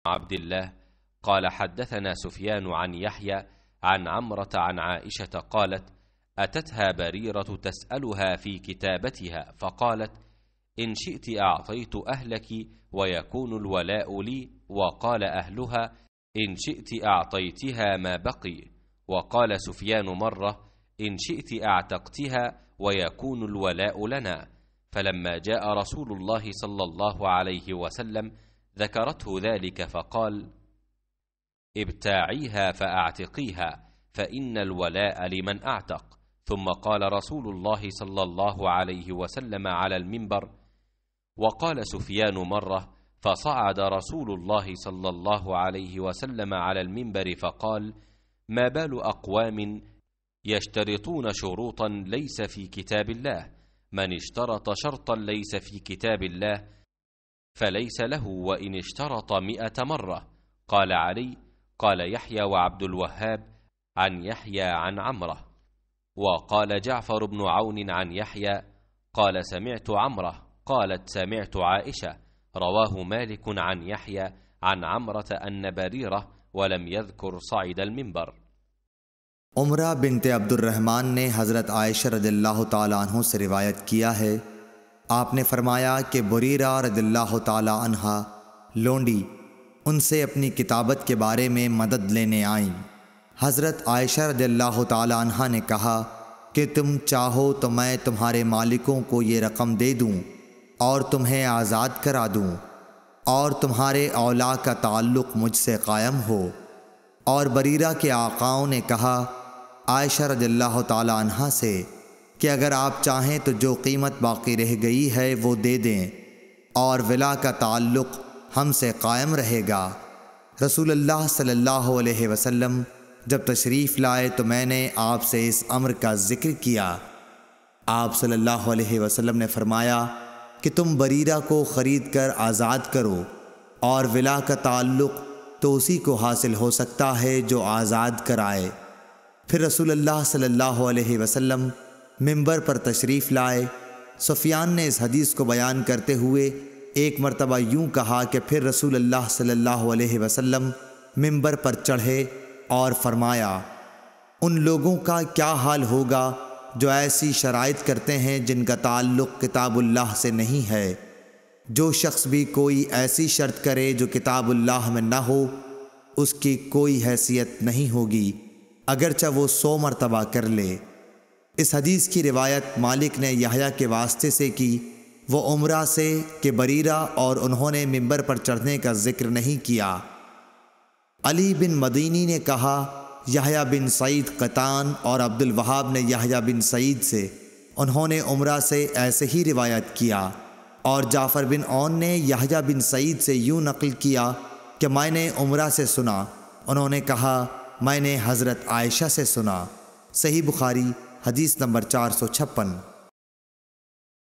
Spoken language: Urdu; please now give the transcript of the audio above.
عبد الله قال حدثنا سفيان عن يحيى عن عمرة عن عائشة قالت: أتتها بريرة تسألها في كتابتها فقالت: إن شئت أعطيت أهلك ويكون الولاء لي، وقال أهلها: إن شئت أعطيتها ما بقي. وقال سفيان مرة: إن شئت أعتقتها ويكون الولاء لنا. فلما جاء رسول الله صلى الله عليه وسلم ذكرته ذلك فقال: ابتاعيها فأعتقيها فإن الولاء لمن أعتق. ثم قال رسول الله صلى الله عليه وسلم على المنبر. وقال سفيان مرة: فصعد رسول الله صلى الله عليه وسلم على المنبر فقال: ما بال أقوام يشترطون شروطا ليس في كتاب الله، من اشترط شرطا ليس في كتاب الله فليس له وإن اشترط 100 مرة. قال علي: قال يحيى وعبد الوهاب عن يحيى عن عمرة. وقال جعفر بن عون عن يحيى قال: سمعت عمرة قالت: سمعت عائشة. رواه مالك عن يحيى عن عمرة أن بريرة ولم يذكر صعد المنبر۔ عمرہ بنت عبد الرحمن نے حضرت عائشہ رضی اللہ تعالیٰ عنہ سے روایت کیا ہے، آپ نے فرمایا کہ بریرہ رضی اللہ تعالیٰ عنہ لونڈی ان سے اپنی کتابت کے بارے میں مدد لینے آئیں۔ حضرت عائشہ رضی اللہ تعالیٰ عنہ نے کہا کہ تم چاہو تو میں تمہارے مالکوں کو یہ رقم دے دوں اور تمہیں آزاد کرا دوں اور تمہارے اولا کا تعلق مجھ سے قائم ہو۔ اور بریرہ کے آقاؤں نے کہا عائشہ رضی اللہ تعالیٰ عنہ سے کہ اگر آپ چاہیں تو جو قیمت باقی رہ گئی ہے وہ دے دیں اور ولا کا تعلق ہم سے قائم رہے گا۔ رسول اللہ صلی اللہ علیہ وسلم جب تشریف لائے تو میں نے آپ سے اس امر کا ذکر کیا۔ آپ صلی اللہ علیہ وسلم نے فرمایا کہ تم بریرہ کو خرید کر آزاد کرو، اور ولا کا تعلق تو اسی کو حاصل ہو سکتا ہے جو آزاد کرائے۔ پھر رسول اللہ صلی اللہ علیہ وسلم منبر پر تشریف لائے۔ سفیان نے اس حدیث کو بیان کرتے ہوئے ایک مرتبہ یوں کہا کہ پھر رسول اللہ صلی اللہ علیہ وسلم منبر پر چڑھے اور فرمایا: ان لوگوں کا کیا حال ہوگا جو ایسی شرائط کرتے ہیں جن کا تعلق کتاب اللہ سے نہیں ہے۔ جو شخص بھی کوئی ایسی شرط کرے جو کتاب اللہ میں نہ ہو، اس کی کوئی حیثیت نہیں ہوگی اگرچہ وہ 100 مرتبہ کر لے۔ اس حدیث کی روایت مالک نے یحییٰ کے واسطے سے کی، وہ عمرہ سے کہ بریرہ اور انہوں نے منبر پر چڑھنے کا ذکر نہیں کیا۔ علی بن مدینی نے کہا یحییٰ بن سعید قطان اور عبد الوہاب نے یحییٰ بن سعید سے، انہوں نے عمرہ سے ایسے ہی روایت کیا، اور جعفر بن عون نے یحییٰ بن سعید سے یوں نقل کیا کہ میں نے عمرہ سے سنا، انہوں نے کہا میں نے حضرت عائشہ سے سنا۔ صحیح بخاری حدیث نمبر 456۔